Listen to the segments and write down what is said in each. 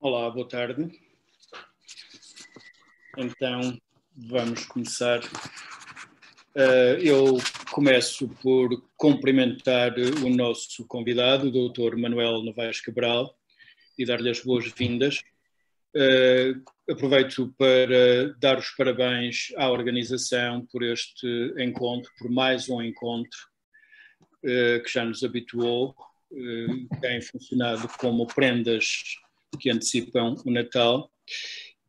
Olá, boa tarde. Então, vamos começar. Eu começo por cumprimentar o nosso convidado, o Dr. Manuel Novaes Cabral, e dar-lhe as boas-vindas. Aproveito para dar os parabéns à organização por este encontro, por mais um encontro que já nos habituou, que tem funcionado como prendas que antecipam o Natal.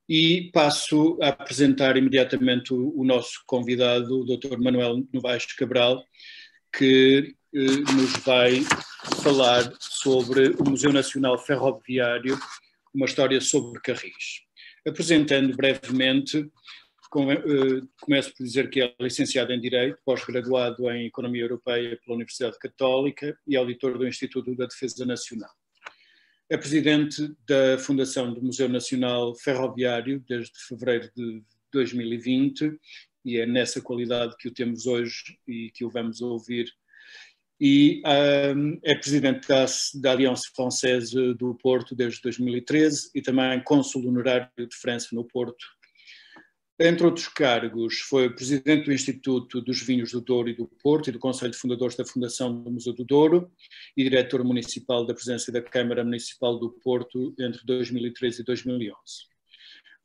E passo a apresentar imediatamente o nosso convidado, o Dr. Manuel Novaes Cabral, que nos vai falar sobre o Museu Nacional Ferroviário, uma história sobre Carris. Apresentando brevemente, começo por dizer que é licenciado em Direito, pós-graduado em Economia Europeia pela Universidade Católica e auditor do Instituto da Defesa Nacional. É presidente da Fundação do Museu Nacional Ferroviário desde fevereiro de 2020 e é nessa qualidade que o temos hoje e que o vamos ouvir. E é presidente da Alliance Française do Porto desde 2013 e também cônsul honorário de França no Porto. Entre outros cargos, foi presidente do Instituto dos Vinhos do Douro e do Porto e do Conselho de Fundadores da Fundação do Museu do Douro e diretor municipal da Presidência da Câmara Municipal do Porto entre 2013 e 2011.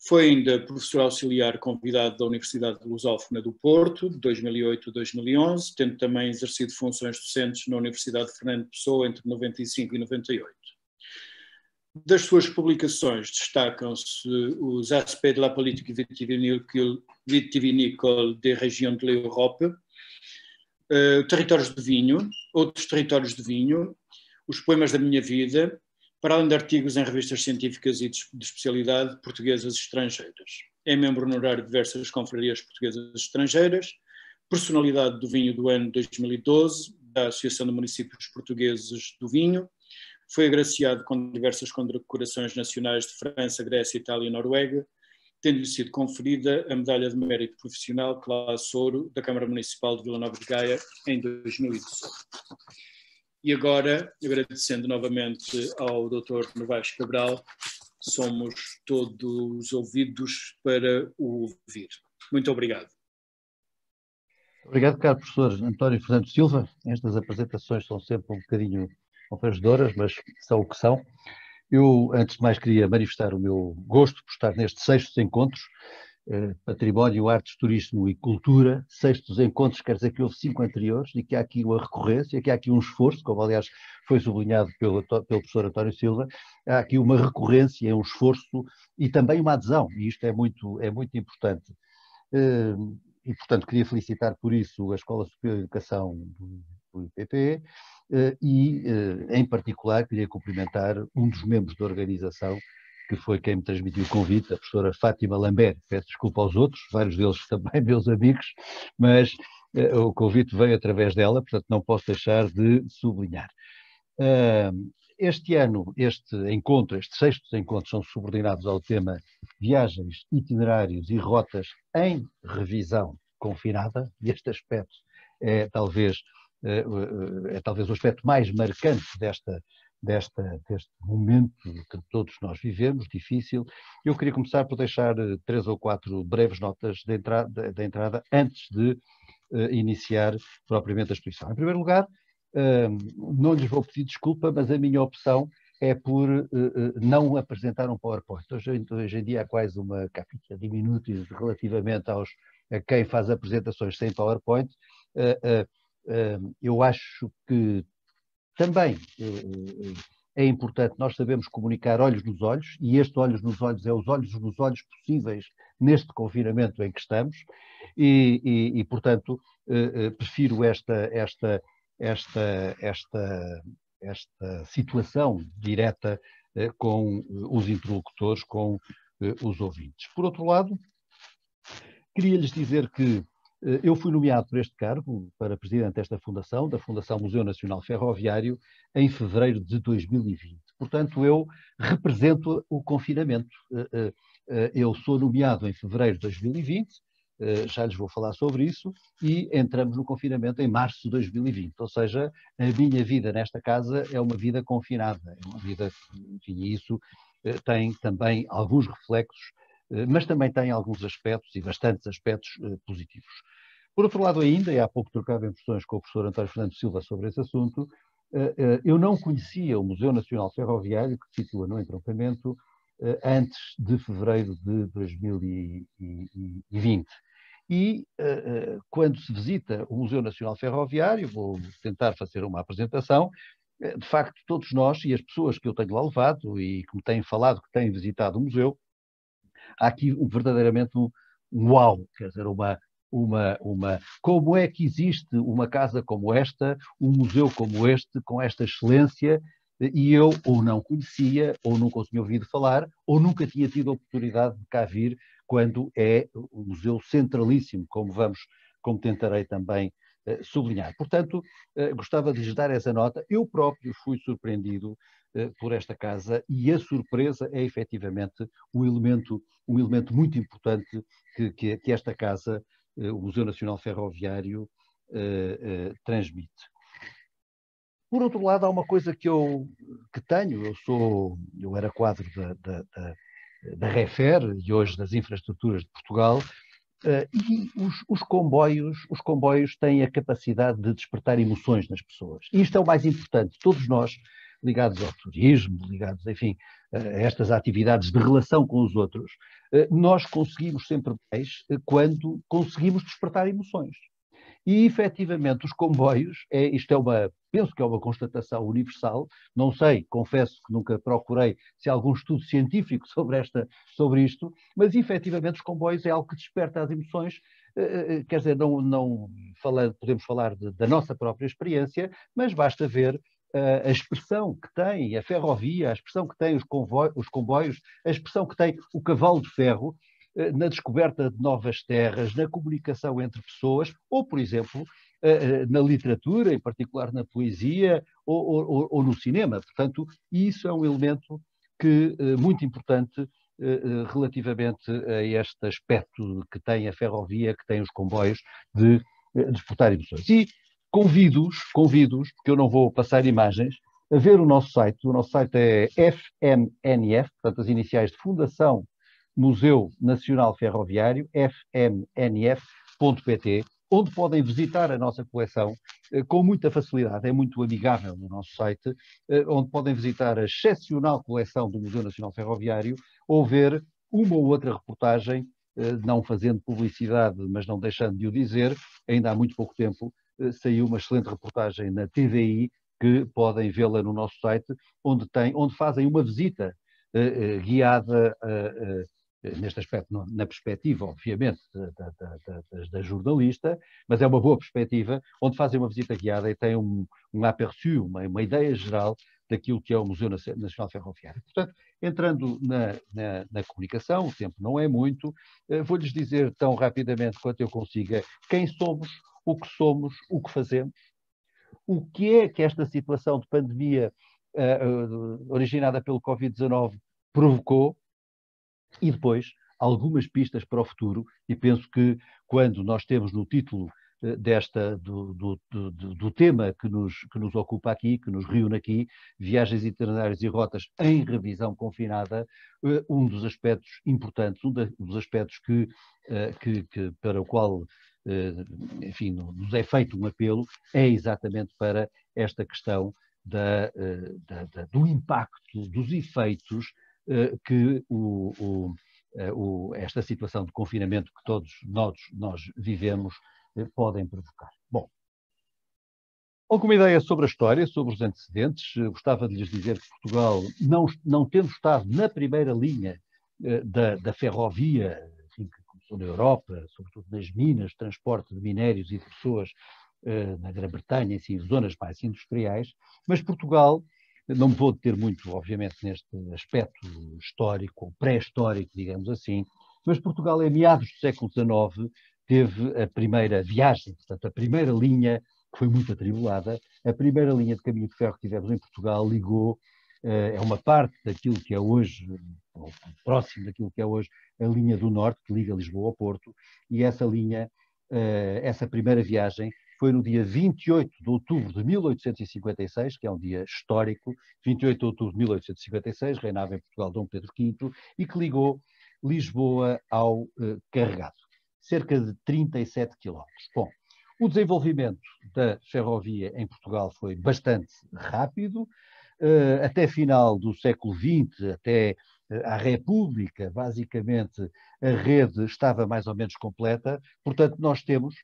Foi ainda professor auxiliar convidado da Universidade Lusófona do Porto, de 2008 a 2011, tendo também exercido funções docentes na Universidade de Fernando Pessoa entre 95 e 98. Das suas publicações destacam-se os Aspects de la politique vitivinicole des régions de l'Europe, Territórios de Vinho, Outros Territórios de Vinho, Os Poemas da Minha Vida, para além de artigos em revistas científicas e de especialidade portuguesas e estrangeiras. É membro honorário de diversas confrarias portuguesas e estrangeiras, personalidade do vinho do ano 2012, da Associação de Municípios Portugueses do Vinho. Foi agraciado com diversas condecorações nacionais de França, Grécia, Itália e Noruega, tendo-lhe sido conferida a Medalha de Mérito Profissional Classe Ouro da Câmara Municipal de Vila Nova de Gaia em 2018. E agora, agradecendo novamente ao Dr. Novaes Cabral, somos todos ouvidos para o ouvir. Muito obrigado. Obrigado, caro professor António Fernando Silva. Estas apresentações são sempre um bocadinho confragedoras, mas são o que são. Eu, antes de mais, queria manifestar o meu gosto por estar nestes 6º encontros, Património, Artes, Turismo e Cultura. 6º encontros quer dizer que houve 5 anteriores e que há aqui uma recorrência, que há aqui um esforço, como aliás foi sublinhado pelo professor António Silva, há aqui uma recorrência, um esforço e também uma adesão, e isto é muito importante. E, portanto, queria felicitar por isso a Escola Superior de Educação do IPP e, em particular, queria cumprimentar um dos membros da organização, que foi quem me transmitiu o convite, a professora Fátima Lambert. Peço desculpa aos outros, vários deles também meus amigos, mas o convite veio através dela, portanto não posso deixar de sublinhar. Este ano, estes 6º encontros são subordinados ao tema viagens, itinerários e rotas em revisão confinada, e este aspecto é talvez o aspecto mais marcante deste momento que todos nós vivemos, difícil. Eu queria começar por deixar 3 ou 4 breves notas de entrada antes de iniciar propriamente a exposição. Em primeiro lugar, não lhes vou pedir desculpa, mas a minha opção é por não apresentar um PowerPoint. Hoje em dia há quase uma capita diminuta relativamente a quem faz apresentações sem PowerPoint. Eu acho que também é importante nós sabermos comunicar olhos nos olhos, e este olhos nos olhos é os olhos nos olhos possíveis neste confinamento em que estamos, e portanto, prefiro esta situação direta com os interlocutores, com os ouvintes. Por outro lado, queria-lhes dizer que eu fui nomeado por este cargo para presidente desta fundação, da Fundação Museu Nacional Ferroviário, em fevereiro de 2020. Portanto, eu represento o confinamento. Eu sou nomeado em fevereiro de 2020, já lhes vou falar sobre isso, e entramos no confinamento em março de 2020. Ou seja, a minha vida nesta casa é uma vida confinada, é uma vida, enfim, isso tem também alguns reflexos, mas também tem alguns aspectos, e bastantes aspectos, positivos. Por outro lado ainda, e há pouco trocava impressões com o professor António Fernando Silva sobre esse assunto, eu não conhecia o Museu Nacional Ferroviário, que se situa no entroncamento, antes de fevereiro de 2020. E quando se visita o Museu Nacional Ferroviário, vou tentar fazer uma apresentação, de facto todos nós e as pessoas que eu tenho lá levado e que me têm falado que têm visitado o museu, há aqui verdadeiramente um uau, quer dizer, como é que existe uma casa como esta, um museu como este, com esta excelência, e eu ou não conhecia, ou nunca tinha ouvido falar, ou nunca tinha tido a oportunidade de cá vir, quando é um museu centralíssimo, como tentarei também sublinhar. Portanto, gostava de lhes dar essa nota. Eu próprio fui surpreendido por esta casa, e a surpresa é efetivamente um elemento muito importante que esta casa, o Museu Nacional Ferroviário, transmite. Por outro lado, há uma coisa que tenho, eu era quadro da REFER e hoje das Infraestruturas de Portugal, e os comboios têm a capacidade de despertar emoções nas pessoas. E isto é o mais importante. Todos nós, ligados ao turismo, ligados, enfim, a estas atividades de relação com os outros, nós conseguimos sempre mais quando conseguimos despertar emoções. E, efetivamente, os comboios, penso que é uma constatação universal, não sei, confesso que nunca procurei se há algum estudo científico sobre isto, mas, efetivamente, os comboios é algo que desperta as emoções, quer dizer, podemos falar da nossa própria experiência, mas basta ver a expressão que tem a ferrovia, a expressão que tem os comboios, a expressão que tem o cavalo de ferro, na descoberta de novas terras, na comunicação entre pessoas, ou, por exemplo, na literatura, em particular na poesia, ou no cinema. Portanto, isso é um elemento muito importante relativamente a este aspecto que tem a ferrovia, que tem os comboios, de despertar emoções. E convido-os, porque eu não vou passar imagens, a ver o nosso site. O nosso site é FMNF, portanto, as iniciais de Fundação Museu Nacional Ferroviário, fmnf.pt, onde podem visitar a nossa coleção com muita facilidade, é muito amigável no nosso site, onde podem visitar a excepcional coleção do Museu Nacional Ferroviário, ou ver uma ou outra reportagem, não fazendo publicidade, mas não deixando de o dizer, ainda há muito pouco tempo saiu uma excelente reportagem na TVI, que podem vê-la no nosso site, onde fazem uma visita guiada neste aspecto, na perspectiva, obviamente, da jornalista, mas é uma boa perspectiva, onde fazem uma visita guiada e têm um aperçu, uma ideia geral daquilo que é o Museu Nacional Ferroviário. Portanto, entrando na comunicação, o tempo não é muito, vou-lhes dizer tão rapidamente quanto eu consiga quem somos, o que fazemos, o que é que esta situação de pandemia originada pelo Covid-19 provocou, e depois algumas pistas para o futuro, e penso que quando nós temos no título do tema que nos ocupa aqui, que nos reúne aqui, viagens itinerárias e rotas em revisão confinada, um dos aspectos importantes, dos aspectos para o qual, enfim, nos é feito um apelo, é exatamente para esta questão do impacto, dos efeitos que esta situação de confinamento que todos nós vivemos podem provocar. Bom, alguma ideia sobre a história, sobre os antecedentes? Gostava de lhes dizer que Portugal, não tendo estado na primeira linha da ferrovia, enfim, que começou na Europa, sobretudo nas minas, transporte de minérios e de pessoas na Grã-Bretanha, assim, zonas mais industriais, mas Portugal, não me vou deter muito, obviamente, neste aspecto histórico, ou pré-histórico, digamos assim, mas Portugal, em meados do século XIX, teve a primeira viagem, portanto, a primeira linha, que foi muito atribulada, a primeira linha de caminho de ferro que tivemos em Portugal ligou, é uma parte daquilo que é hoje, ou próximo daquilo que é hoje, a linha do Norte, que liga Lisboa ao Porto, e essa linha, essa primeira viagem, foi no dia 28 de outubro de 1856, que é um dia histórico, 28 de outubro de 1856, reinava em Portugal Dom Pedro V, e que ligou Lisboa ao Carregado, cerca de 37 quilómetros. Bom, o desenvolvimento da ferrovia em Portugal foi bastante rápido, até final do século XX, até à República, basicamente, a rede estava mais ou menos completa, portanto, nós temos,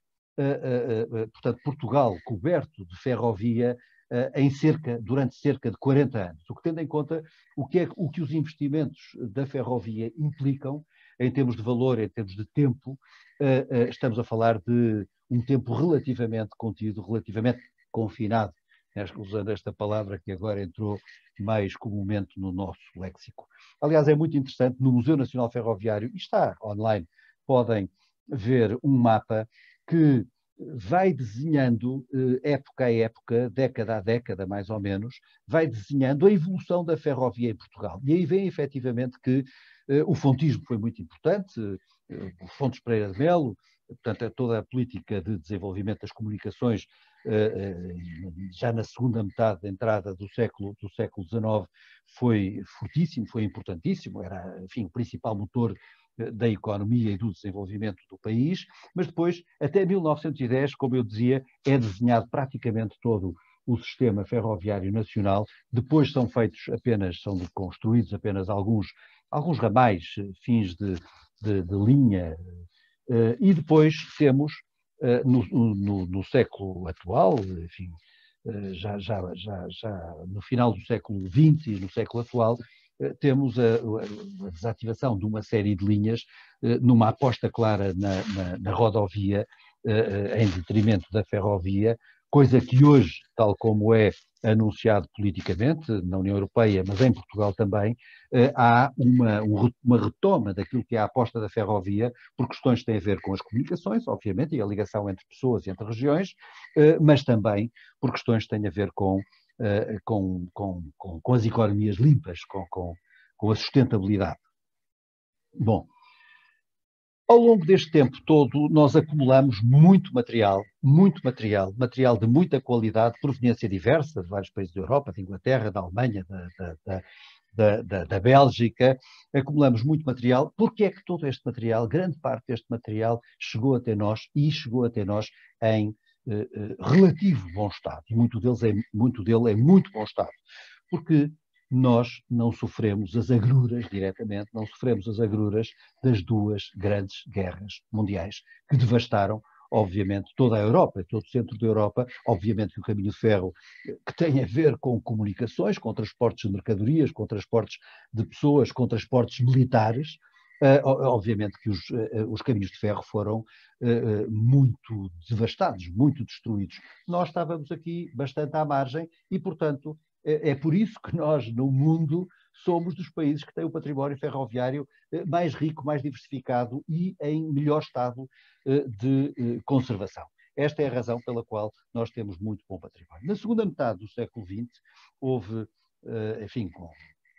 portanto, Portugal coberto de ferrovia durante cerca de 40 anos, o que tendo em conta o que os investimentos da ferrovia implicam, em termos de valor, em termos de tempo, estamos a falar de um tempo relativamente contido, relativamente confinado, usando esta palavra que agora entrou mais comumente no nosso léxico. Aliás, é muito interessante, no Museu Nacional Ferroviário, e está online, podem ver um mapa que vai desenhando, época a época, década a década, mais ou menos, vai desenhando a evolução da ferrovia em Portugal. E aí vem, efetivamente, que o fontismo foi muito importante, o Fontes Pereira de Melo, portanto, toda a política de desenvolvimento das comunicações, já na segunda metade da entrada do século XIX, foi fortíssimo, foi importantíssimo, era, enfim, o principal motor da economia e do desenvolvimento do país, mas depois, até 1910, como eu dizia, é desenhado praticamente todo o sistema ferroviário nacional. Depois são construídos apenas alguns ramais, fins de linha, e depois temos, no século atual, enfim, já no final do século XX e no século atual, temos a desativação de uma série de linhas, numa aposta clara na rodovia, em detrimento da ferrovia, coisa que hoje, tal como é anunciado politicamente na União Europeia, mas em Portugal também, há uma retoma daquilo que é a aposta da ferrovia, por questões que têm a ver com as comunicações, obviamente, e a ligação entre pessoas e entre regiões, mas também por questões que têm a ver com as economias limpas, com a sustentabilidade. Bom, ao longo deste tempo todo, nós acumulamos muito material de muita qualidade, de proveniência diversa, de vários países da Europa, da Inglaterra, da Alemanha, da Bélgica. Acumulamos muito material. Porque é que todo este material, grande parte deste material, chegou até nós em relativo bom estado? E muito dele é muito bom estado. Porque nós não sofremos as agruras diretamente, não sofremos as agruras das duas grandes guerras mundiais que devastaram, obviamente, toda a Europa, todo o centro da Europa. Obviamente que o caminho de ferro, que tem a ver com comunicações, com transportes de mercadorias, com transportes de pessoas, com transportes militares, obviamente que os caminhos de ferro foram muito devastados, muito destruídos. Nós estávamos aqui bastante à margem e, portanto, é por isso que nós, no mundo, somos dos países que têm o património ferroviário mais rico, mais diversificado e em melhor estado de conservação. Esta é a razão pela qual nós temos muito bom património. Na segunda metade do século XX, houve, enfim, com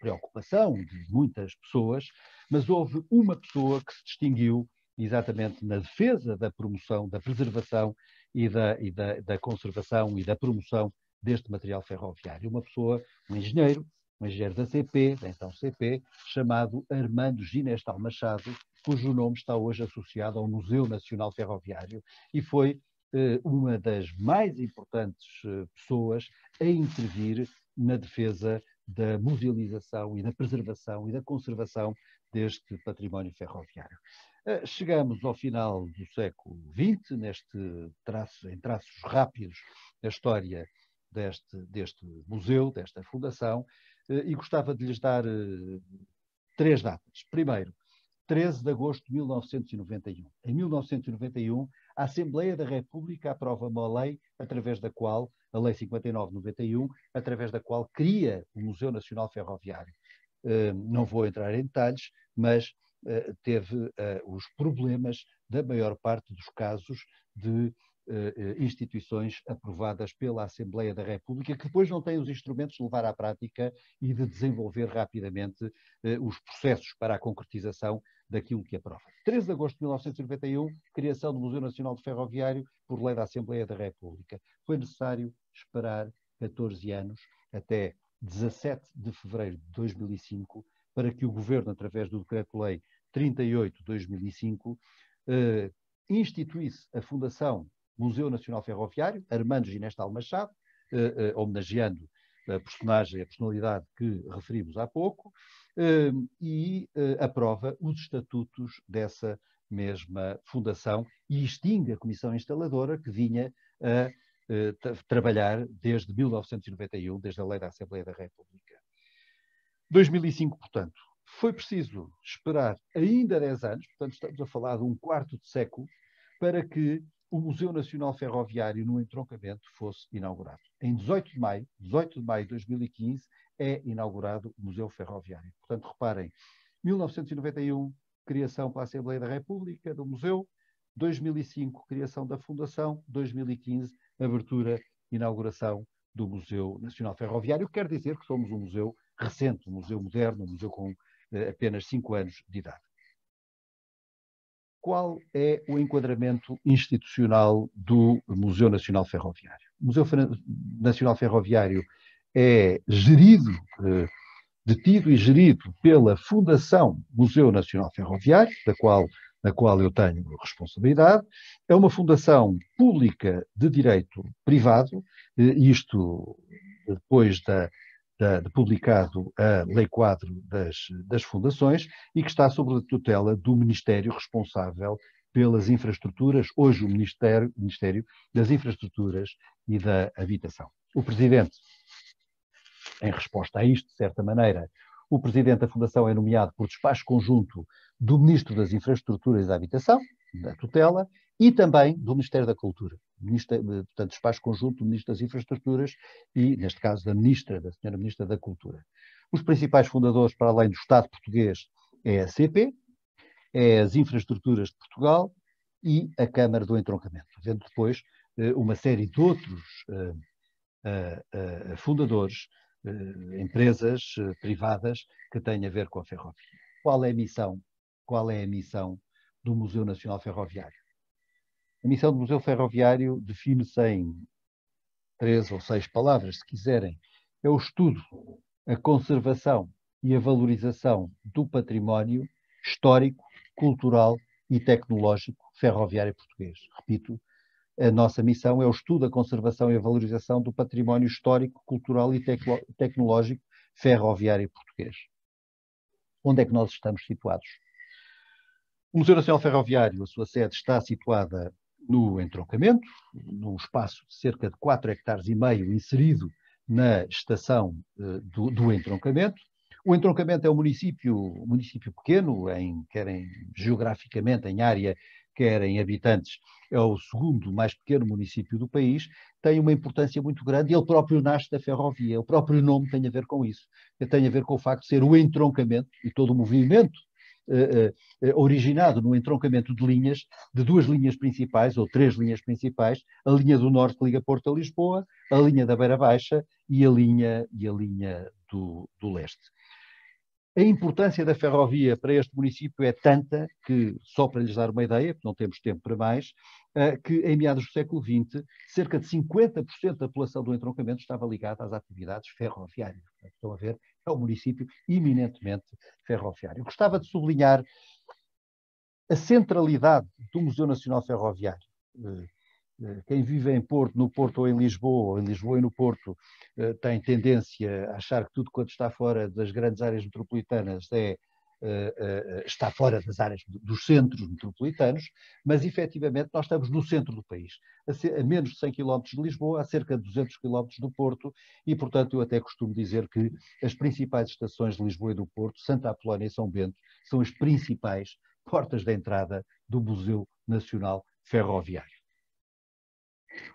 preocupação de muitas pessoas, mas houve uma pessoa que se distinguiu exatamente na defesa da promoção, da preservação e da conservação e da promoção deste material ferroviário. Uma pessoa, um engenheiro da CP, da então CP, chamado Armando Ginestal Machado, cujo nome está hoje associado ao Museu Nacional Ferroviário, e foi uma das mais importantes pessoas a intervir na defesa da musealização e da preservação e da conservação deste património ferroviário. Chegamos ao final do século XX, em traços rápidos, da história deste museu, desta fundação, e gostava de lhes dar 3 datas. Primeiro, 13 de agosto de 1991. Em 1991, a Assembleia da República aprova uma lei através da qual, a Lei 59/91, através da qual cria o Museu Nacional Ferroviário. Não vou entrar em detalhes, mas teve os problemas da maior parte dos casos de instituições aprovadas pela Assembleia da República, que depois não têm os instrumentos de levar à prática e de desenvolver rapidamente os processos para a concretização daquilo que aprova. 13 de agosto de 1991, criação do Museu Nacional de Ferroviário por lei da Assembleia da República. Foi necessário esperar 14 anos, até 17 de fevereiro de 2005, para que o Governo, através do Decreto-Lei 38 de 2005, instituísse a Fundação Museu Nacional Ferroviário, Armando Ginestal Machado, homenageando a personalidade que referimos há pouco, e aprova os estatutos dessa mesma fundação e extingue a comissão instaladora que vinha a trabalhar desde 1991, desde a lei da Assembleia da República. 2005, portanto, foi preciso esperar ainda 10 anos, portanto estamos a falar de um quarto de século, para que o Museu Nacional Ferroviário no entroncamento fosse inaugurado. Em 18 de maio de 2015, é inaugurado o Museu Ferroviário. Portanto, reparem, 1991, criação pela Assembleia da República do Museu, 2005, criação da Fundação, 2015, abertura, inauguração do Museu Nacional Ferroviário, quer dizer que somos um museu recente, um museu moderno, um museu com apenas 5 anos de idade. Qual é o enquadramento institucional do Museu Nacional Ferroviário? O Museu Nacional Ferroviário é gerido, detido e gerido pela Fundação Museu Nacional Ferroviário, da qual eu tenho responsabilidade. É uma fundação pública de direito privado, isto depois de publicado a Lei Quadro das Fundações, e que está sob a tutela do Ministério responsável pelas infraestruturas, hoje o Ministério das Infraestruturas e da Habitação. O Presidente, em resposta a isto, de certa maneira, o Presidente da Fundação é nomeado por despacho conjunto do Ministro das Infraestruturas e da Habitação, da tutela, e também do Ministério da Cultura. Portanto, despacho conjunto do Ministro das Infraestruturas e, neste caso, da Senhora Ministra da Cultura. Os principais fundadores, para além do Estado português, é a CP, é as Infraestruturas de Portugal e a Câmara do Entroncamento. Havendo depois uma série de outros fundadores, empresas privadas que têm a ver com a ferrovia. Qual é a missão? Qual é a missão do Museu Nacional Ferroviário? A missão do Museu Ferroviário define-se em 3 ou 6 palavras, se quiserem. É o estudo, a conservação e a valorização do património histórico, cultural e tecnológico ferroviário português. Repito, a nossa missão é o estudo, a conservação e a valorização do património histórico, cultural e tecnológico ferroviário português. Onde é que nós estamos situados? O Museu Nacional Ferroviário, a sua sede está situada no entroncamento, num espaço de cerca de 4,5 hectares, inserido na estação do entroncamento. O entroncamento é um município pequeno, quer geograficamente, em área, quer em habitantes, é o segundo mais pequeno município do país, tem uma importância muito grande e ele próprio nasce da ferrovia. O próprio nome tem a ver com isso. Tem a ver com o facto de ser o entroncamento e todo o movimento originado no entroncamento de linhas, de 2 linhas principais, ou 3 linhas principais, a linha do Norte que liga Porto a Lisboa, a linha da Beira Baixa e a linha do Leste. A importância da ferrovia para este município é tanta que, só para lhes dar uma ideia, porque não temos tempo para mais, que em meados do século XX, cerca de 50% da população do entroncamento estava ligada às atividades ferroviárias. Estão a ver? É um município eminentemente ferroviário. Eu gostava de sublinhar a centralidade do Museu Nacional Ferroviário. Quem vive no Porto ou em Lisboa e no Porto, tem tendência a achar que tudo quanto está fora das grandes áreas metropolitanas está fora das áreas dos centros metropolitanos, mas efetivamente nós estamos no centro do país, a menos de 100 km de Lisboa, a cerca de 200 km do Porto, e portanto eu até costumo dizer que as principais estações de Lisboa e do Porto, Santa Apolónia e São Bento, são as principais portas de entrada do Museu Nacional Ferroviário.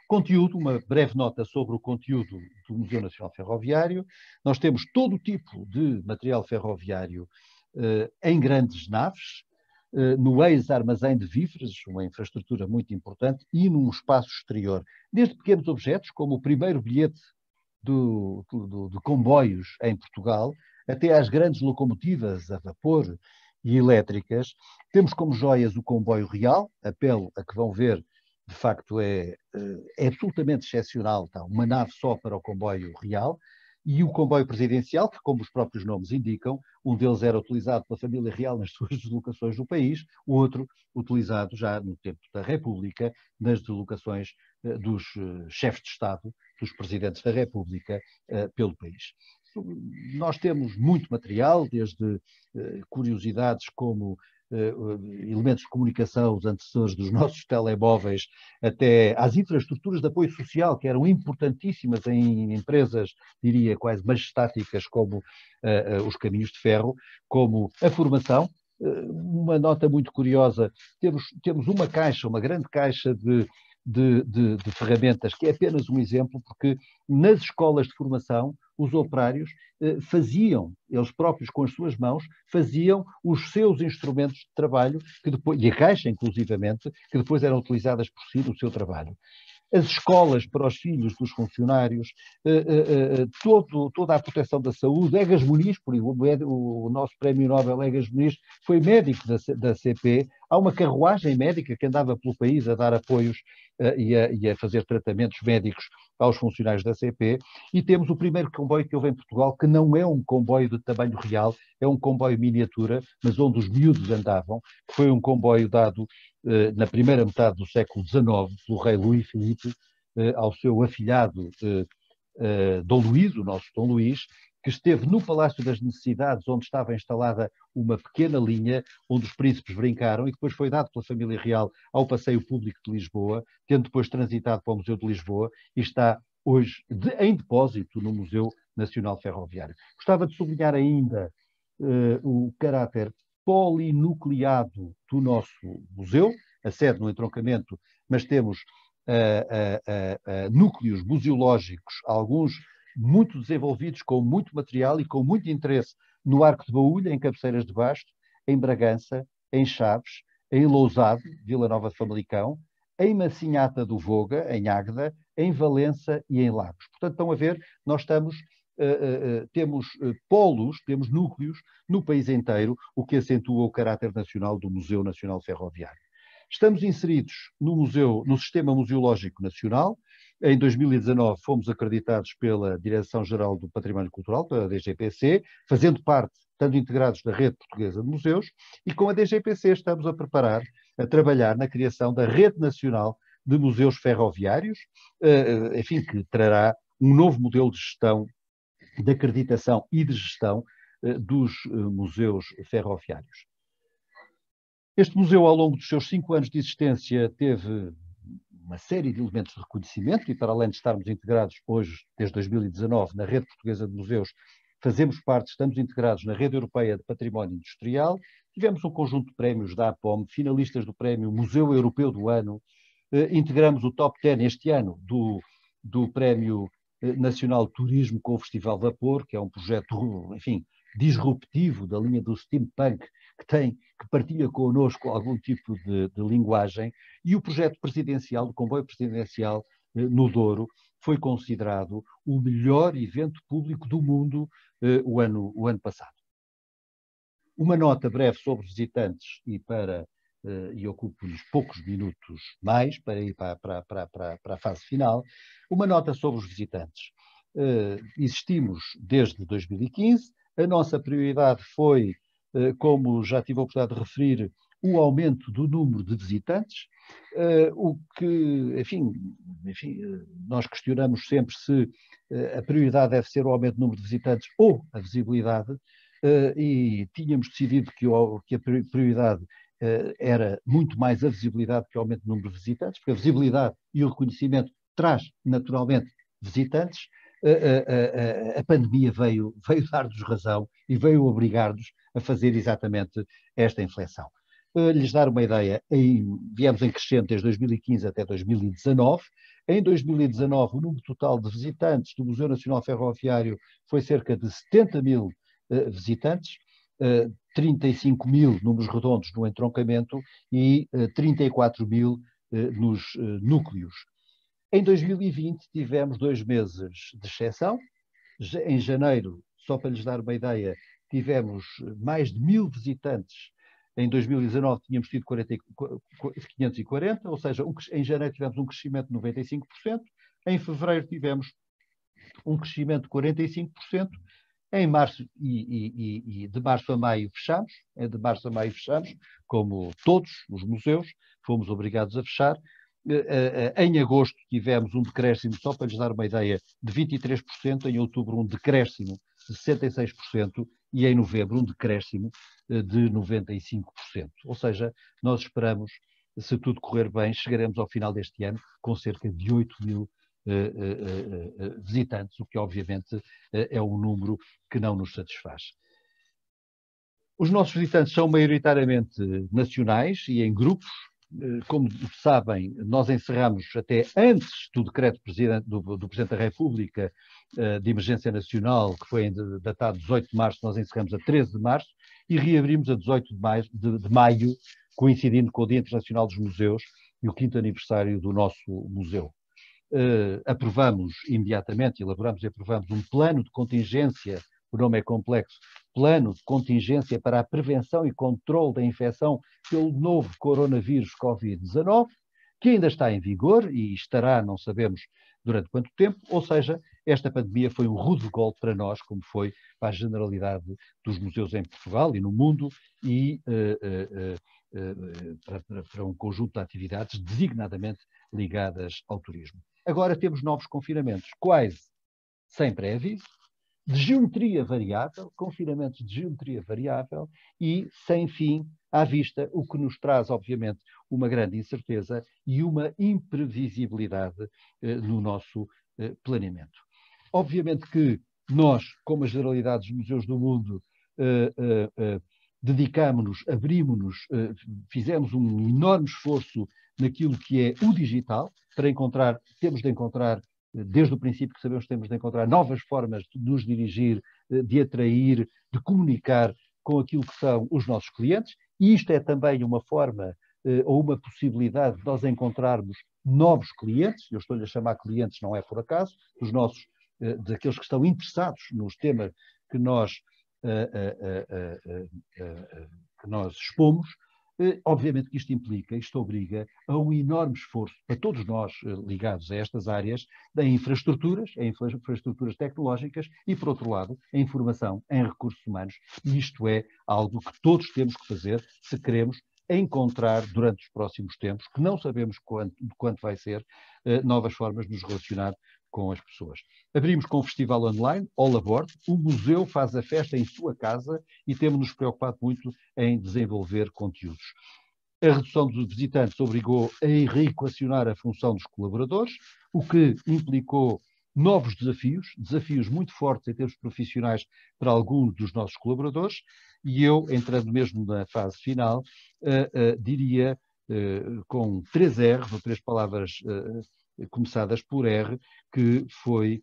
Conteúdo, uma breve nota sobre o conteúdo do Museu Nacional Ferroviário. Nós temos todo o tipo de material ferroviário em grandes naves, no ex-armazém de víveres, uma infraestrutura muito importante, e num espaço exterior. Desde pequenos objetos, como o primeiro bilhete de comboios em Portugal, até às grandes locomotivas a vapor e elétricas. Temos como joias o comboio real, apelo a que vão ver, de facto é absolutamente excepcional, tá? Uma nave só para o comboio real, e o comboio presidencial, que, como os próprios nomes indicam, um deles era utilizado pela família real nas suas deslocações no país, o outro utilizado já no tempo da República, nas deslocações dos chefes de Estado, dos presidentes da República, pelo país. Nós temos muito material, desde curiosidades como elementos de comunicação, os antecessores dos nossos telemóveis, até às infraestruturas de apoio social, que eram importantíssimas em empresas, diria, quase majestáticas, como os caminhos de ferro, como a formação. Uma nota muito curiosa, temos uma caixa, uma grande caixa de ferramentas, que é apenas um exemplo, porque nas escolas de formação, os operários faziam, eles próprios com as suas mãos, faziam os seus instrumentos de trabalho, que depois, e a caixa inclusivamente, que depois eram utilizadas por si no seu trabalho. As escolas para os filhos dos funcionários, toda a proteção da saúde. Egas Muniz, o nosso prémio Nobel Egas Muniz, foi médico da CP. Há uma carruagem médica que andava pelo país a dar apoios e a fazer tratamentos médicos aos funcionários da CP, e temos o primeiro comboio que houve em Portugal, que não é um comboio de tamanho real, é um comboio miniatura, mas onde os miúdos andavam, que foi um comboio dado na primeira metade do século XIX pelo rei Luís Filipe ao seu afilhado Dom Luís, o nosso Dom Luís, que esteve no Palácio das Necessidades, onde estava instalada uma pequena linha onde os príncipes brincaram, e depois foi dado pela família real ao Passeio Público de Lisboa, tendo depois transitado para o Museu de Lisboa, e está hoje em depósito no Museu Nacional Ferroviário. Gostava de sublinhar ainda o caráter polinucleado do nosso museu, a sede no entroncamento, mas temos núcleos museológicos, alguns muito desenvolvidos, com muito material e com muito interesse no Arco de Baúlha, em Cabeceiras de Basto, em Bragança, em Chaves, em Lousado, Vila Nova de Famalicão, em Massinhata do Voga, em Águeda, em Valença e em Lagos. Portanto, estão a ver, nós temos polos, temos núcleos no país inteiro, o que acentua o caráter nacional do Museu Nacional Ferroviário. Estamos inseridos no Sistema Museológico Nacional. Em 2019 fomos acreditados pela Direção-Geral do Património Cultural, pela DGPC, fazendo parte, estando integrados da Rede Portuguesa de Museus, e com a DGPC estamos a trabalhar na criação da Rede Nacional de Museus Ferroviários, enfim, que trará um novo modelo de gestão, de acreditação e de gestão dos museus ferroviários. Este museu, ao longo dos seus 5 anos de existência, teve uma série de elementos de reconhecimento, e para além de estarmos integrados hoje, desde 2019, na Rede Portuguesa de Museus, estamos integrados na Rede Europeia de Património Industrial. Tivemos um conjunto de prémios da APOM, finalistas do prémio Museu Europeu do Ano, integramos o top 10 este ano do Prémio Nacional de Turismo com o Festival Vapor, que é um projeto, enfim, disruptivo da linha do steampunk, que partilha connosco algum tipo de linguagem, e o projeto presidencial, do comboio presidencial no Douro, foi considerado o melhor evento público do mundo o ano passado. Uma nota breve sobre visitantes, e ocupo-lhes poucos minutos mais para ir para a fase final. Uma nota sobre os visitantes. Existimos desde 2015, a nossa prioridade foi, como já tive a oportunidade de referir, o aumento do número de visitantes, o que, enfim, nós questionamos sempre se a prioridade deve ser o aumento do número de visitantes ou a visibilidade, e tínhamos decidido que a prioridade era muito mais a visibilidade que o aumento do número de visitantes, porque a visibilidade e o reconhecimento traz naturalmente visitantes. A pandemia veio dar-nos razão e veio obrigar-nos a fazer exatamente esta inflexão. Lhes dar uma ideia, viemos em crescente desde 2015 até 2019. Em 2019, o número total de visitantes do Museu Nacional Ferroviário foi cerca de 70 mil visitantes. 35 mil números redondos no entroncamento e 34 mil nos núcleos. Em 2020 tivemos 2 meses de exceção. Em janeiro, só para lhes dar uma ideia, tivemos mais de 1000 visitantes. Em 2019 tínhamos tido 540, ou seja, em janeiro tivemos um crescimento de 95%, em fevereiro tivemos um crescimento de 45%, em março e de março a maio fechamos, como todos os museus, fomos obrigados a fechar. Em agosto tivemos um decréscimo, só para lhes dar uma ideia, de 23%, em outubro um decréscimo de 66% e em novembro um decréscimo de 95%. Ou seja, nós esperamos, se tudo correr bem, chegaremos ao final deste ano com cerca de 8 mil visitantes, o que obviamente é um número que não nos satisfaz. Os nossos visitantes são maioritariamente nacionais e em grupos. Como sabem, nós encerramos até antes do decreto do Presidente da República de Emergência Nacional, que foi datado 18 de março, nós encerramos a 13 de março e reabrimos a 18 de maio, coincidindo com o Dia Internacional dos Museus e o 5º aniversário do nosso museu. Aprovamos imediatamente, elaboramos e aprovamos um plano de contingência, o nome é complexo, plano de contingência para a prevenção e controle da infecção pelo novo coronavírus Covid-19, que ainda está em vigor e estará, não sabemos durante quanto tempo, ou seja, esta pandemia foi um rude golpe para nós, como foi para a generalidade dos museus em Portugal e no mundo, e para um conjunto de atividades designadamente ligadas ao turismo. Agora temos novos confinamentos, quase sem pré-aviso, de geometria variável, confinamentos de geometria variável e sem fim à vista, o que nos traz, obviamente, uma grande incerteza e uma imprevisibilidade no nosso planeamento. Obviamente que nós, como a generalidade dos museus do mundo, dedicámos-nos, abrimos-nos, fizemos um enorme esforço naquilo que é o digital, para encontrar, temos de encontrar, desde o princípio que sabemos que temos de encontrar novas formas de nos dirigir, de atrair, de comunicar com aquilo que são os nossos clientes, e isto é também uma forma ou uma possibilidade de nós encontrarmos novos clientes, eu estou-lhe a chamar clientes, não é por acaso, dos nossos, daqueles que estão interessados nos temas que nós expomos. Obviamente que isto implica, isto obriga a um enorme esforço para todos nós ligados a estas áreas, em infraestruturas tecnológicas e, por outro lado, em formação, em recursos humanos. E isto é algo que todos temos que fazer se queremos encontrar durante os próximos tempos, que não sabemos quanto vai ser, novas formas de nos relacionar com as pessoas. Abrimos com o festival online, All Aboard. O museu faz a festa em sua casa e temos-nos preocupado muito em desenvolver conteúdos. A redução dos visitantes obrigou a reequacionar a função dos colaboradores, o que implicou novos desafios muito fortes em termos profissionais para alguns dos nossos colaboradores, e eu, entrando mesmo na fase final, diria com 3 R's, ou 3 palavras começadas por R, que foi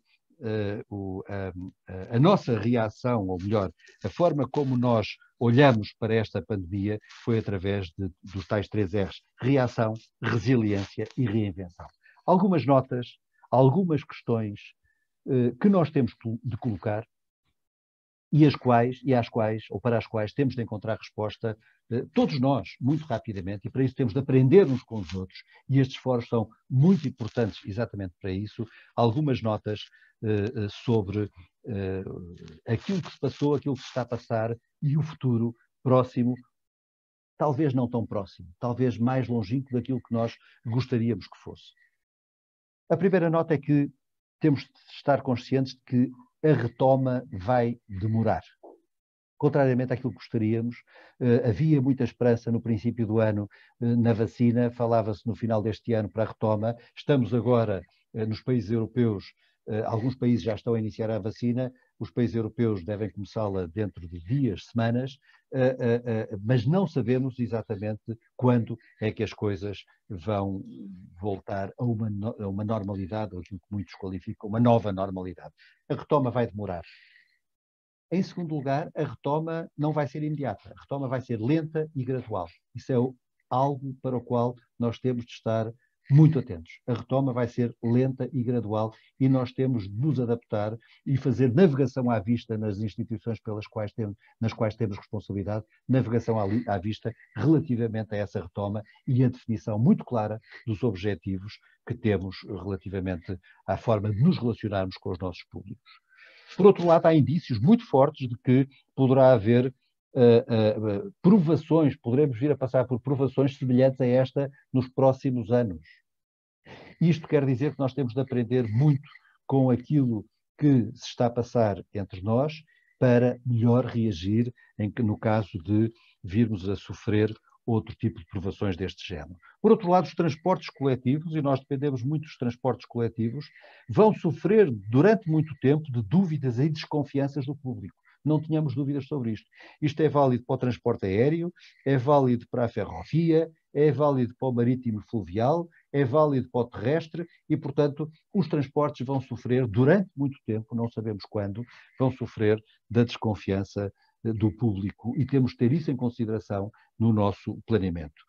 a nossa reação, ou melhor, a forma como nós olhamos para esta pandemia foi através dos tais 3 R's: reação, resiliência e reinvenção. Algumas notas, algumas questões que nós temos de colocar e para as quais temos de encontrar resposta, todos nós, muito rapidamente, e para isso temos de aprender uns com os outros, e estes fóruns são muito importantes exatamente para isso. Algumas notas sobre aquilo que se passou, aquilo que se está a passar e o futuro próximo, talvez não tão próximo, talvez mais longínquo daquilo que nós gostaríamos que fosse. A primeira nota é que temos de estar conscientes de que a retoma vai demorar. Contrariamente àquilo que gostaríamos, havia muita esperança no princípio do ano na vacina, falava-se no final deste ano para a retoma. Estamos agora nos países europeus, alguns países já estão a iniciar a vacina, os países europeus devem começá-la dentro de dias, semanas, mas não sabemos exatamente quando é que as coisas vão voltar a uma normalidade, ou aquilo que muitos qualificam, uma nova normalidade. A retoma vai demorar. Em segundo lugar, a retoma não vai ser imediata. A retoma vai ser lenta e gradual. Isso é algo para o qual nós temos de estar muito atentos. A retoma vai ser lenta e gradual e nós temos de nos adaptar e fazer navegação à vista nas instituições nas quais temos responsabilidade, navegação à vista relativamente a essa retoma e a definição muito clara dos objetivos que temos relativamente à forma de nos relacionarmos com os nossos públicos. Por outro lado, há indícios muito fortes de que poderá haver provações, poderemos vir a passar por provações semelhantes a esta nos próximos anos. Isto quer dizer que nós temos de aprender muito com aquilo que se está a passar entre nós para melhor reagir no caso de virmos a sofrer outro tipo de provações deste género. Por outro lado, os transportes coletivos, e nós dependemos muito dos transportes coletivos, vão sofrer durante muito tempo de dúvidas e desconfianças do público. Não tínhamos dúvidas sobre isto. Isto é válido para o transporte aéreo, é válido para a ferrovia, é válido para o marítimo e fluvial, é válido para o terrestre e, portanto, os transportes vão sofrer durante muito tempo, não sabemos quando, vão sofrer da desconfiança do público e temos de ter isso em consideração no nosso planeamento.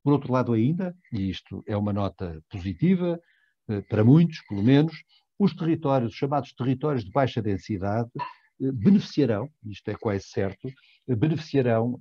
Por outro lado ainda, e isto é uma nota positiva, para muitos, pelo menos, os territórios, os chamados territórios de baixa densidade, beneficiarão, isto é quase certo, beneficiarão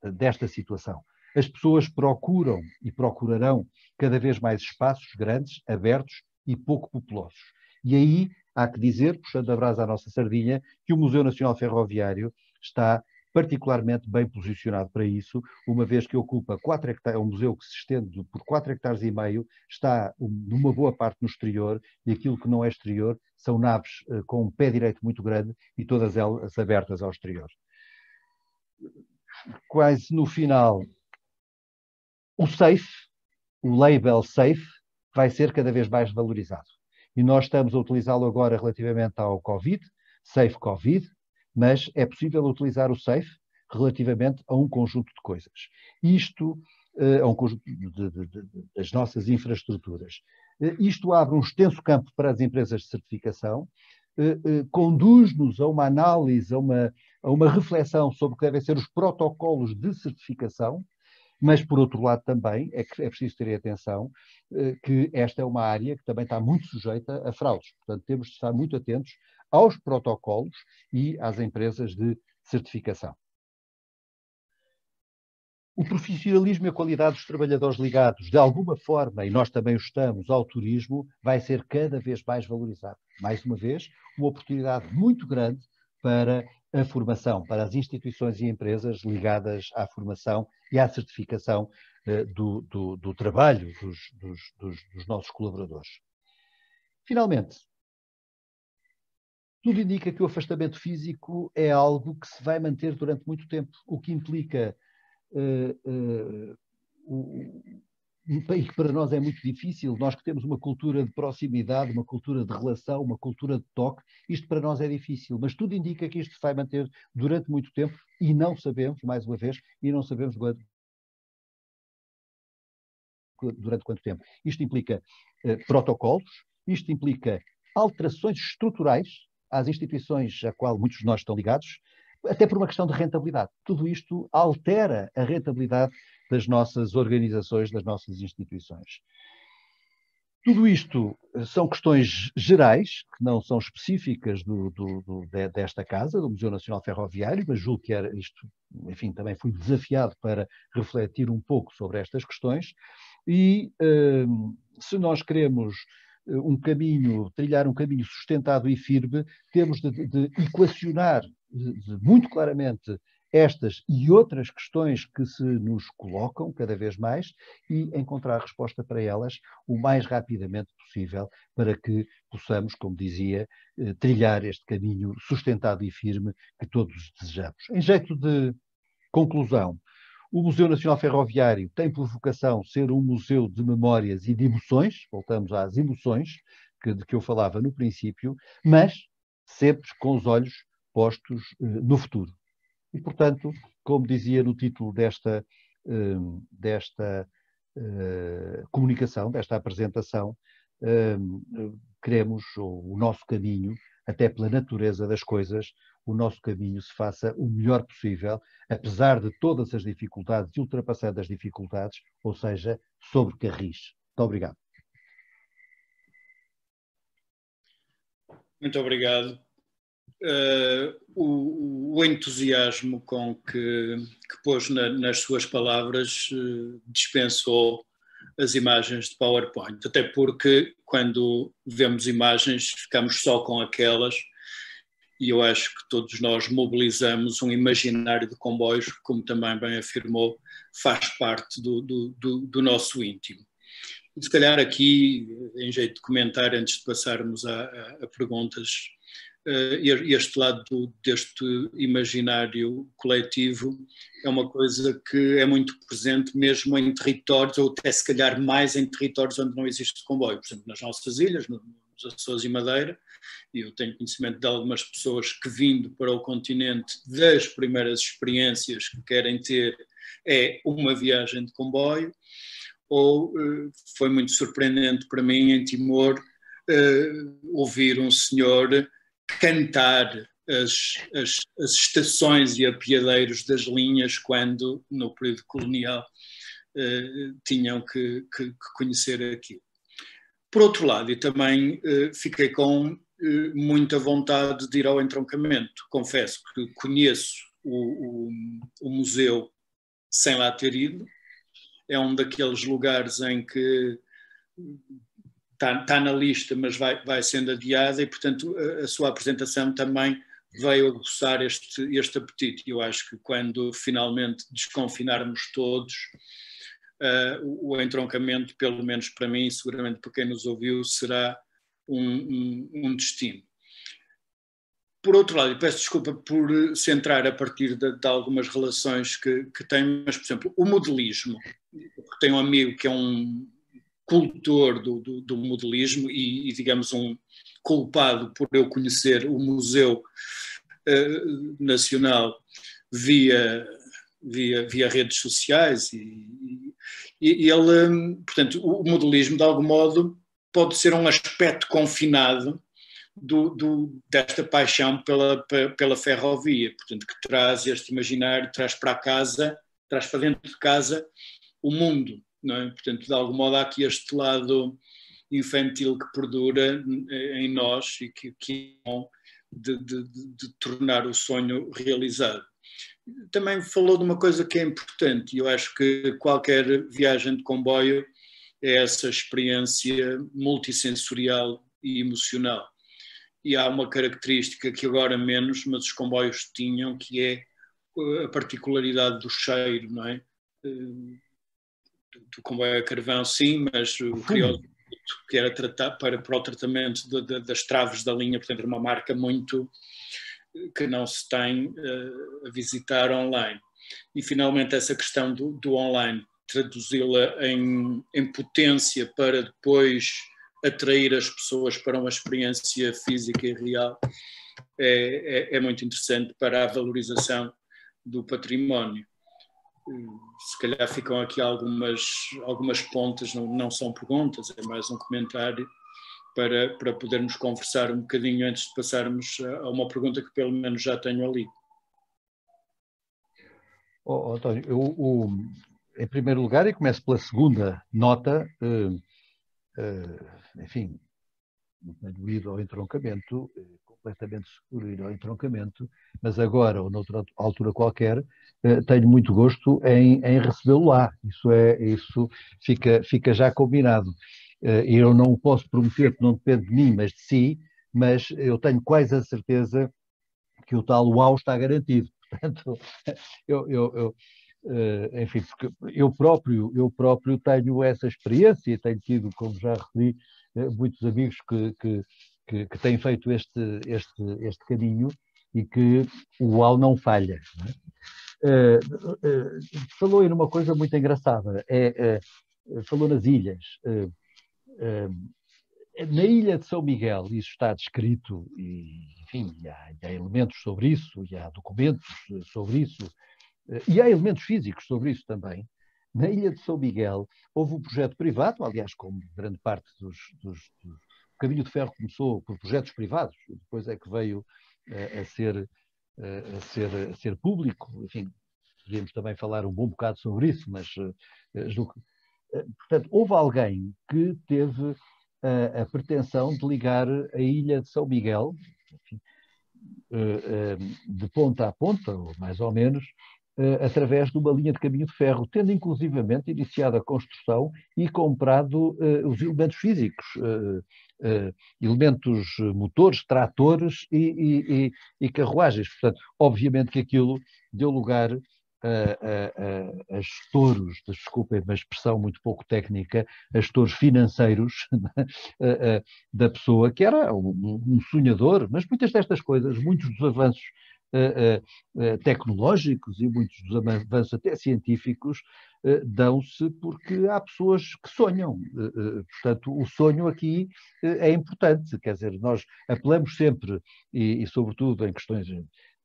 desta situação. As pessoas procuram e procurarão cada vez mais espaços grandes, abertos e pouco populosos. E aí há que dizer, puxando a brasa à nossa sardinha, que o Museu Nacional Ferroviário está particularmente bem posicionado para isso, uma vez que ocupa 4 hectares, é um museu que se estende por 4 hectares e meio, está numa boa parte no exterior, e aquilo que não é exterior são naves com um pé direito muito grande e todas elas abertas ao exterior. Quase no final, o SAFE, o label SAFE, vai ser cada vez mais valorizado. E nós estamos a utilizá-lo agora relativamente ao Covid, SAFE Covid, mas é possível utilizar o SAFE relativamente a um conjunto de coisas. Isto a um conjunto das nossas infraestruturas. Isto abre um extenso campo para as empresas de certificação, conduz-nos a uma análise, a uma reflexão sobre o que devem ser os protocolos de certificação, mas, por outro lado, também é preciso ter atenção que esta é uma área que também está muito sujeita a fraudes. Portanto, temos de estar muito atentos aos protocolos e às empresas de certificação. O profissionalismo e a qualidade dos trabalhadores ligados, de alguma forma, e nós também o estamos, ao turismo, vai ser cada vez mais valorizado. Mais uma vez, uma oportunidade muito grande para a formação, para as instituições e empresas ligadas à formação e à certificação do trabalho dos nossos colaboradores. Finalmente, tudo indica que o afastamento físico é algo que se vai manter durante muito tempo, o que implica e que para nós é muito difícil, nós que temos uma cultura de proximidade, uma cultura de relação, uma cultura de toque, isto para nós é difícil, mas tudo indica que isto se vai manter durante muito tempo e não sabemos, mais uma vez, e não sabemos durante quanto tempo. Isto implica protocolos, isto implica alterações estruturais às instituições a qual muitos de nós estão ligados, até por uma questão de rentabilidade. Tudo isto altera a rentabilidade das nossas organizações, das nossas instituições. Tudo isto são questões gerais, que não são específicas desta casa, do Museu Nacional Ferroviário, mas julgo que isto, enfim, também fui desafiado para refletir um pouco sobre estas questões. E se nós queremos trilhar um caminho sustentado e firme, temos de equacionar muito claramente estas e outras questões que se nos colocam cada vez mais e encontrar resposta para elas o mais rapidamente possível para que possamos, como dizia, trilhar este caminho sustentado e firme que todos desejamos. Em jeito de conclusão, o Museu Nacional Ferroviário tem por vocação ser um museu de memórias e de emoções, voltamos às emoções de que eu falava no princípio, mas sempre com os olhos postos no futuro. E, portanto, como dizia no título desta comunicação, desta apresentação, queremos, o nosso caminho até pela natureza das coisas, o nosso caminho se faça o melhor possível, apesar de todas as dificuldades e ultrapassando as dificuldades, ou seja, sobre carris. Muito obrigado. Muito obrigado. O entusiasmo com que pôs nas suas palavras dispensou as imagens de PowerPoint, até porque quando vemos imagens ficamos só com aquelas, e eu acho que todos nós mobilizamos um imaginário de comboios, que, como também bem afirmou, faz parte do nosso íntimo. E se calhar aqui, em jeito de comentário, antes de passarmos a perguntas, este lado deste imaginário coletivo é uma coisa que é muito presente mesmo em territórios, ou até se calhar mais em territórios onde não existe comboio. Por exemplo, nas nossas ilhas, nos Açores e Madeira, e eu tenho conhecimento de algumas pessoas que, vindo para o continente, das primeiras experiências que querem ter é uma viagem de comboio, ou foi muito surpreendente para mim, em Timor, ouvir um senhor cantar as estações e apiadeiros das linhas quando, no período colonial, tinham que conhecer aquilo. Por outro lado, e também fiquei com muita vontade de ir ao entroncamento. Confesso que conheço o museu sem lá ter ido. É um daqueles lugares em que está na lista, mas vai sendo adiada, e, portanto, a sua apresentação também veio aguçar este apetite. Eu acho que quando finalmente desconfinarmos todos, o entroncamento, pelo menos para mim, seguramente para quem nos ouviu, será um destino. Por outro lado, e peço desculpa por centrar a partir de algumas relações que tenho, mas, por exemplo, o modelismo. Tenho um amigo que é um cultor do modelismo e, digamos, um culpado por eu conhecer o Museu Nacional via redes sociais, e ele, portanto, o modelismo, de algum modo, pode ser um aspecto confinado desta paixão pela ferrovia, portanto, que traz este imaginário, traz para casa, traz para dentro de casa o mundo, não é? Portanto, de algum modo há aqui este lado infantil que perdura em nós e que é bom de tornar o sonho realizado. Também falou de uma coisa que é importante, e eu acho que qualquer viagem de comboio é essa experiência multissensorial e emocional. E há uma característica que agora menos, mas os comboios tinham, que é a particularidade do cheiro, não é? Do comboio a carvão, sim, mas o crioulo, que era para o tratamento das traves da linha, portanto, era uma marca muito que não se tem a visitar online. E, finalmente, essa questão do online, traduzi-la em potência para depois atrair as pessoas para uma experiência física e real, é muito interessante para a valorização do património. Se calhar ficam aqui algumas pontas, não são perguntas, é mais um comentário para podermos conversar um bocadinho antes de passarmos a uma pergunta que pelo menos já tenho ali. António, em primeiro lugar, e começo pela segunda nota, enfim, não tenho ido ao entroncamento, completamente seguro ir ao entroncamento, mas agora, ou noutra altura qualquer, tenho muito gosto em recebê-lo lá. Isso fica já combinado. Eu não o posso prometer, porque não depende de mim, mas de si, mas eu tenho quase a certeza que o tal uau está garantido. Portanto, enfim, porque eu próprio tenho essa experiência e tenho tido, como já referi, muitos amigos que têm feito este caminho e que o uau não falha. Não é? Falou aí numa coisa muito engraçada, falou nas ilhas. Na ilha de São Miguel, isso está descrito, e, enfim, há elementos sobre isso, e há documentos sobre isso, e há elementos físicos sobre isso também. Na ilha de São Miguel houve um projeto privado, aliás, como grande parte dos caminho de ferro começou por projetos privados, depois é que veio a ser público. Enfim, podíamos também falar um bom bocado sobre isso, mas julgo que, portanto, houve alguém que teve a pretensão de ligar a ilha de São Miguel, enfim, de ponta a ponta, ou mais ou menos, através de uma linha de caminho de ferro, tendo inclusivamente iniciado a construção e comprado os elementos físicos, elementos motores, tratores e carruagens. Portanto, obviamente que aquilo deu lugar a estouros, desculpem uma expressão muito pouco técnica, a estouros financeiros da pessoa, que era um sonhador, mas muitas destas coisas, muitos dos avanços tecnológicos e muitos dos avanços até científicos dão-se porque há pessoas que sonham. Portanto, o sonho aqui é importante, quer dizer, nós apelamos sempre, e sobretudo em questões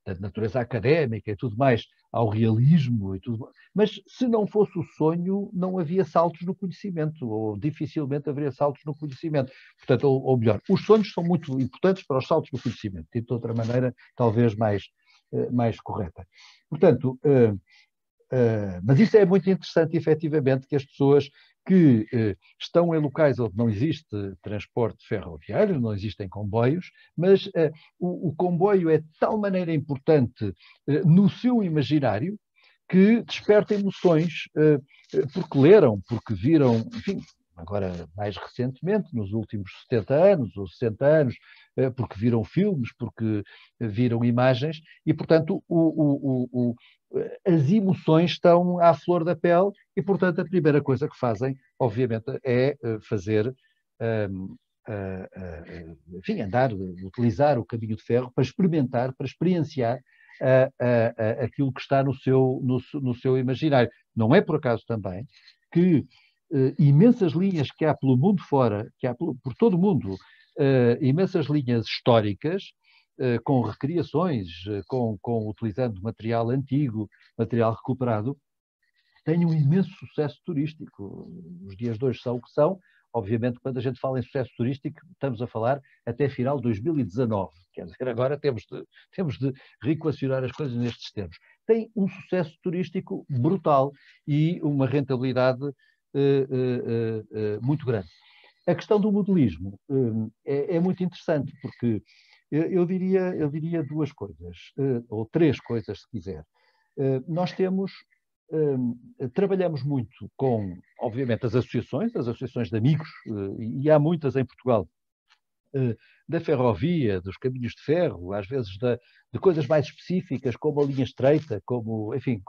da natureza académica e tudo mais, ao realismo e tudo, mas se não fosse o sonho, não havia saltos no conhecimento, ou dificilmente haveria saltos no conhecimento. Portanto, ou melhor, os sonhos são muito importantes para os saltos no conhecimento, e de outra maneira, talvez mais correta. Portanto, mas isso é muito interessante, efetivamente, que as pessoas que estão em locais onde não existe transporte ferroviário, não existem comboios, mas o comboio é de tal maneira importante no seu imaginário que desperta emoções porque leram, porque viram, enfim, agora mais recentemente, nos últimos 70 anos ou 60 anos, porque viram filmes, porque viram imagens, e, portanto, as emoções estão à flor da pele e, portanto, a primeira coisa que fazem, obviamente, é fazer, enfim, andar, utilizar o caminho de ferro para experimentar, para experienciar aquilo que está no seu imaginário. Não é por acaso também que imensas linhas que há pelo mundo fora, que há por todo o mundo, imensas linhas históricas, com recriações, utilizando material antigo, material recuperado, têm um imenso sucesso turístico. Os dias de hoje são o que são. Obviamente, quando a gente fala em sucesso turístico, estamos a falar até final de 2019. Quer dizer, agora temos de reequacionar as coisas nestes termos. Tem um sucesso turístico brutal e uma rentabilidade muito grande. A questão do modelismo é muito interessante, porque eu diria duas coisas, ou três coisas, se quiser. Nós trabalhamos muito com, obviamente, as associações de amigos, e há muitas em Portugal, da ferrovia, dos caminhos de ferro, às vezes de coisas mais específicas, como a linha estreita, como, enfim,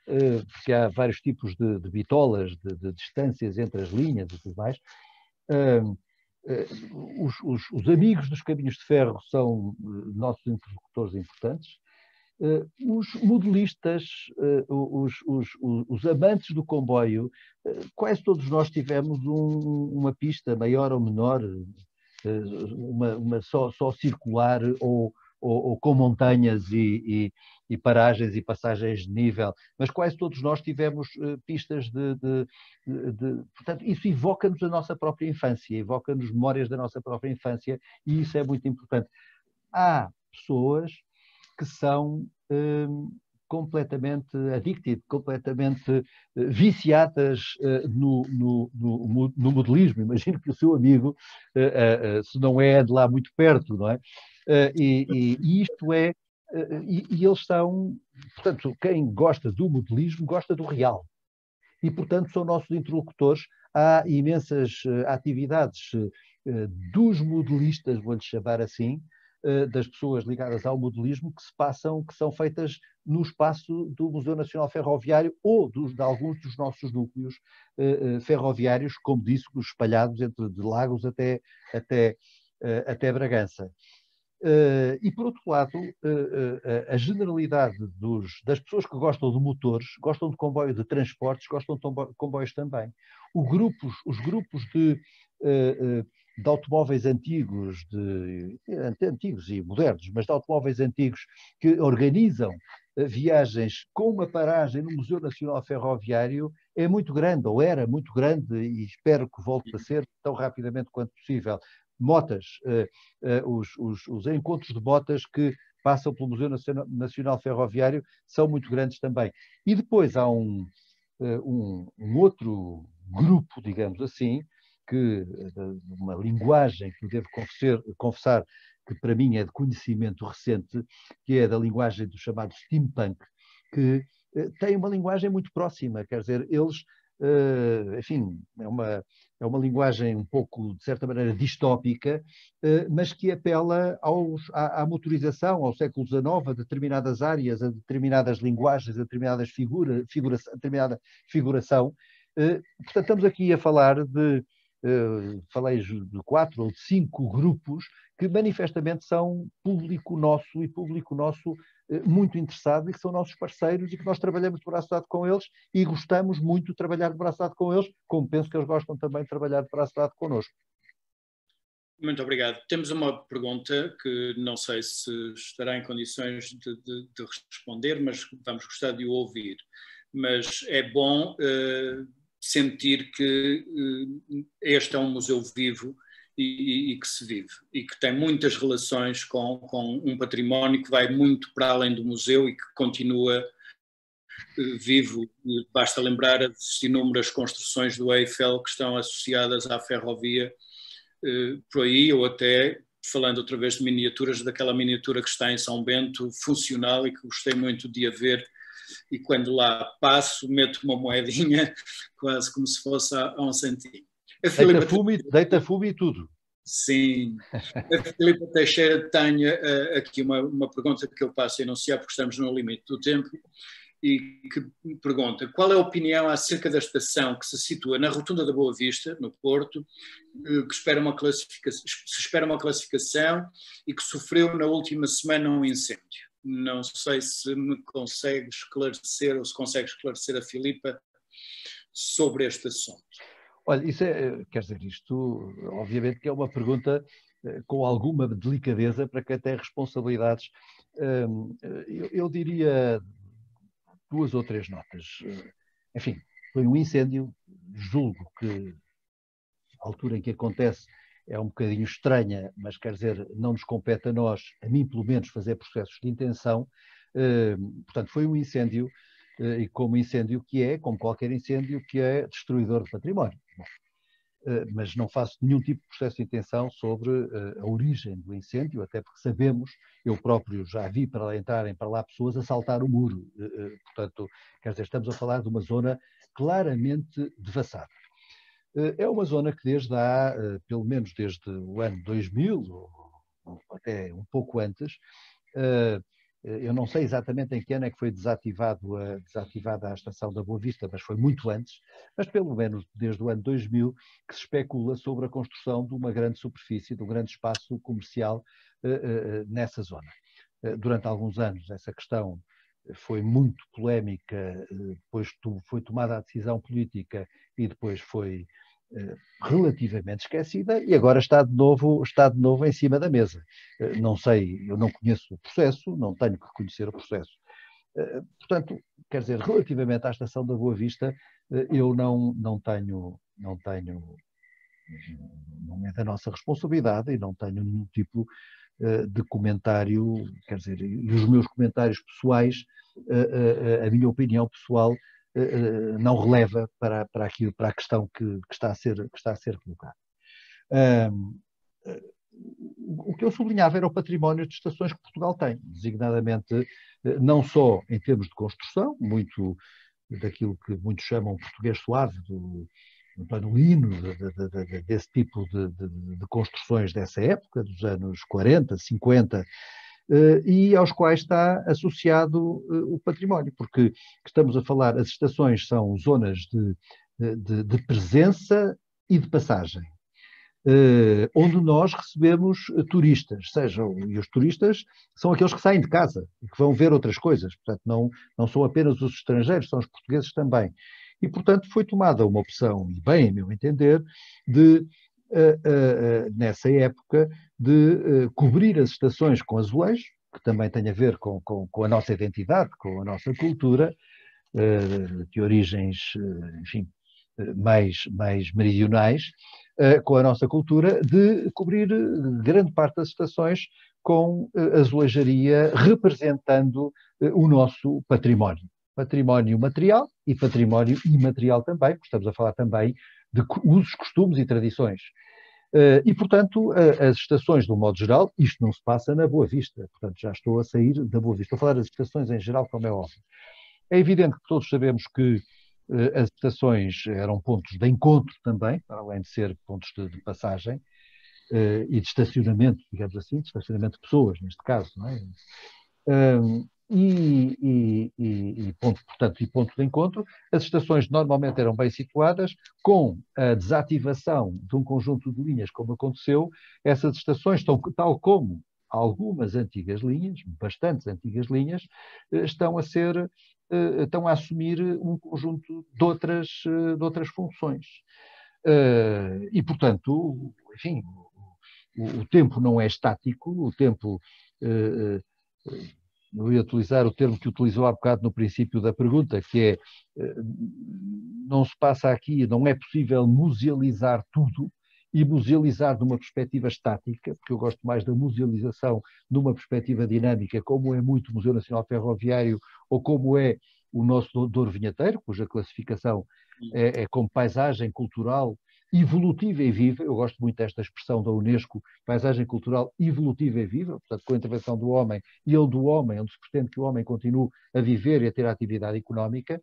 porque há vários tipos de bitolas, de distâncias entre as linhas e tudo mais. Os amigos dos caminhos de ferro são nossos interlocutores importantes. Os modelistas, os amantes do comboio, quase todos nós tivemos uma pista maior ou menor, uma só circular ou com montanhas e paragens e passagens de nível, mas quase todos nós tivemos pistas portanto, isso evoca-nos a nossa própria infância, evoca-nos memórias da nossa própria infância, e isso é muito importante. Há pessoas que são completamente addicted, completamente viciadas no modelismo. Imagino que o seu amigo, se não é de lá muito perto, não é? E isto é, e eles são, portanto, quem gosta do modelismo gosta do real. E, portanto, são nossos interlocutores. Há imensas atividades dos modelistas, vou-lhes chamar assim, das pessoas ligadas ao modelismo que são feitas no espaço do Museu Nacional Ferroviário ou de alguns dos nossos núcleos ferroviários, como disse, espalhados de Lagos até Bragança. E, por outro lado, a generalidade das pessoas que gostam de motores, gostam de comboio de transportes, gostam de comboios também. Os grupos de automóveis antigos, antigos e modernos, mas de automóveis antigos que organizam viagens com uma paragem no Museu Nacional Ferroviário é muito grande, ou era muito grande, e espero que volte a ser tão rapidamente quanto possível. motas, os encontros de motas que passam pelo Museu Nacional Ferroviário são muito grandes também. E depois há um outro grupo, digamos assim, que uma linguagem que eu devo confessar que para mim é de conhecimento recente, que é da linguagem do chamado steampunk, que tem uma linguagem muito próxima, quer dizer, eles, enfim, é uma linguagem um pouco, de certa maneira, distópica, mas que apela à motorização, ao século XIX, a determinadas áreas, a determinadas linguagens, a determinadas determinada figuração. Portanto, estamos aqui a falar falei de 4 ou de 5 grupos que manifestamente são público nosso e público nosso muito interessado e que são nossos parceiros e que nós trabalhamos de braço dado com eles e gostamos muito de trabalhar de braço dado com eles, como penso que eles gostam também de trabalhar de braço dado connosco. Muito obrigado. Temos uma pergunta que não sei se estará em condições de responder, mas vamos gostar de o ouvir. Mas é bom sentir que este é um museu vivo e que se vive e que tem muitas relações com um património que vai muito para além do museu e que continua vivo. Basta lembrar as inúmeras construções do Eiffel que estão associadas à ferrovia por aí, ou até, falando outra vez de miniaturas, daquela miniatura que está em São Bento, funcional e que gostei muito de a ver, e quando lá passo meto uma moedinha quase como se fosse a 1 centimo. Deita fumo e tudo. Sim. A Filipa Teixeira tem aqui uma pergunta que eu passo a enunciar porque estamos no limite do tempo e que me pergunta qual é a opinião acerca da estação que se situa na Rotunda da Boa Vista, no Porto, que se espera uma classificação e que sofreu na última semana um incêndio. Não sei se me consegue esclarecer ou se consegue esclarecer a Filipa sobre este assunto. Olha, isso quer dizer, isto obviamente que é uma pergunta com alguma delicadeza para quem tem responsabilidades. Eu diria 2 ou 3 notas. Enfim, foi um incêndio, julgo que a altura em que acontece é um bocadinho estranha, mas quer dizer, não nos compete a nós, a mim pelo menos, fazer processos de intenção. Portanto, foi um incêndio, e como incêndio que é, como qualquer incêndio, que é destruidor de património. Bom, mas não faço nenhum tipo de processo de intenção sobre a origem do incêndio, até porque sabemos, eu próprio já vi para entrarem para lá pessoas a saltar o muro. Portanto, quer dizer, estamos a falar de uma zona claramente devassada. É uma zona que pelo menos desde o ano 2000, ou até um pouco antes, eu não sei exatamente em que ano é que foi desativada a estação da Boa Vista, mas foi muito antes, mas pelo menos desde o ano 2000 que se especula sobre a construção de uma grande superfície, de um grande espaço comercial nessa zona. Durante alguns anos essa questão foi muito polémica, depois foi tomada a decisão política e depois foi relativamente esquecida e agora está de novo em cima da mesa. Não sei, eu não conheço o processo, não tenho que conhecer o processo. Portanto, quer dizer, relativamente à estação da Boa Vista, eu não é da nossa responsabilidade e não tenho nenhum tipo de comentário, quer dizer, e os meus comentários pessoais, a minha opinião pessoal não releva para a questão que está a ser colocada. O que eu sublinhava era o património de estações que Portugal tem, designadamente não só em termos de construção, muito daquilo que muitos chamam português suave, do António Lino, desse tipo de construções dessa época, dos anos 40, 50, e aos quais está associado o património, porque estamos a falar, as estações são zonas de presença e de passagem, onde nós recebemos turistas, e os turistas são aqueles que saem de casa e que vão ver outras coisas, portanto não são apenas os estrangeiros, são os portugueses também. E, portanto, foi tomada uma opção, e bem, a meu entender, nessa época, de cobrir as estações com azulejos, que também tem a ver com a nossa identidade, com a nossa cultura, de origens, enfim, mais meridionais, com a nossa cultura, de cobrir grande parte das estações com azulejaria representando o nosso património. Património material e património imaterial também, porque estamos a falar também de usos, costumes e tradições. E, portanto, as estações, de um modo geral, isto não se passa na Boa Vista, portanto, já estou a sair da Boa Vista, estou a falar das estações em geral, como é óbvio. É evidente que todos sabemos que as estações eram pontos de encontro também, para além de ser pontos de passagem e de estacionamento, digamos assim, de estacionamento de pessoas, neste caso, não é? Ponto, portanto, e ponto de encontro, as estações normalmente eram bem situadas, com a desativação de um conjunto de linhas, como aconteceu, essas estações, tal como algumas antigas linhas, bastantes antigas linhas, estão a assumir um conjunto de outras funções. E, portanto, enfim, o tempo não é estático, o tempo... eu ia utilizar o termo que utilizou há bocado no princípio da pergunta, que é, não se passa aqui, não é possível musealizar tudo e musealizar de uma perspectiva estática, porque eu gosto mais da musealização de uma perspectiva dinâmica, como é muito o Museu Nacional Ferroviário ou como é o nosso Douro Vinheteiro, cuja classificação é como paisagem cultural evolutiva e viva. Eu gosto muito desta expressão da Unesco, paisagem cultural evolutiva e viva, portanto, com a intervenção do homem e do homem, onde se pretende que o homem continue a viver e a ter a atividade económica.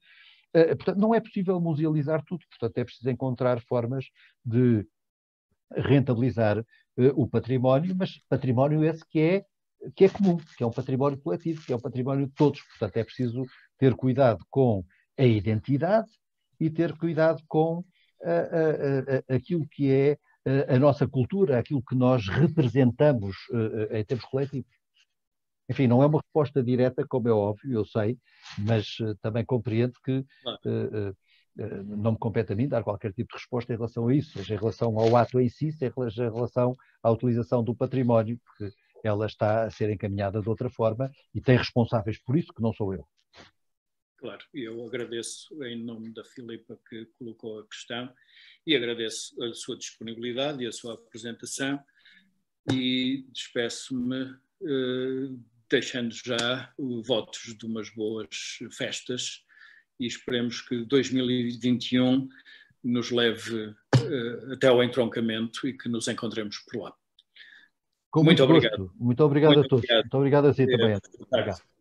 Portanto, não é possível musealizar tudo, portanto, é preciso encontrar formas de rentabilizar o património, mas património esse que é comum, que é um património coletivo, que é um património de todos. Portanto, é preciso ter cuidado com a identidade e ter cuidado com aquilo que é a nossa cultura, aquilo que nós representamos em termos coletivos. Enfim, não é uma resposta direta, como é óbvio, eu sei, mas também compreendo que não me compete a mim dar qualquer tipo de resposta em relação a isso, seja em relação ao ato em si, seja em relação à utilização do património, porque ela está a ser encaminhada de outra forma e tem responsáveis por isso, que não sou eu. Claro, eu agradeço em nome da Filipa que colocou a questão e agradeço a sua disponibilidade e a sua apresentação e despeço-me deixando já votos de umas boas festas e esperemos que 2021 nos leve até ao entroncamento e que nos encontremos por lá. Com muito obrigado. Muito obrigado a todos. Muito obrigado a si também. Obrigado.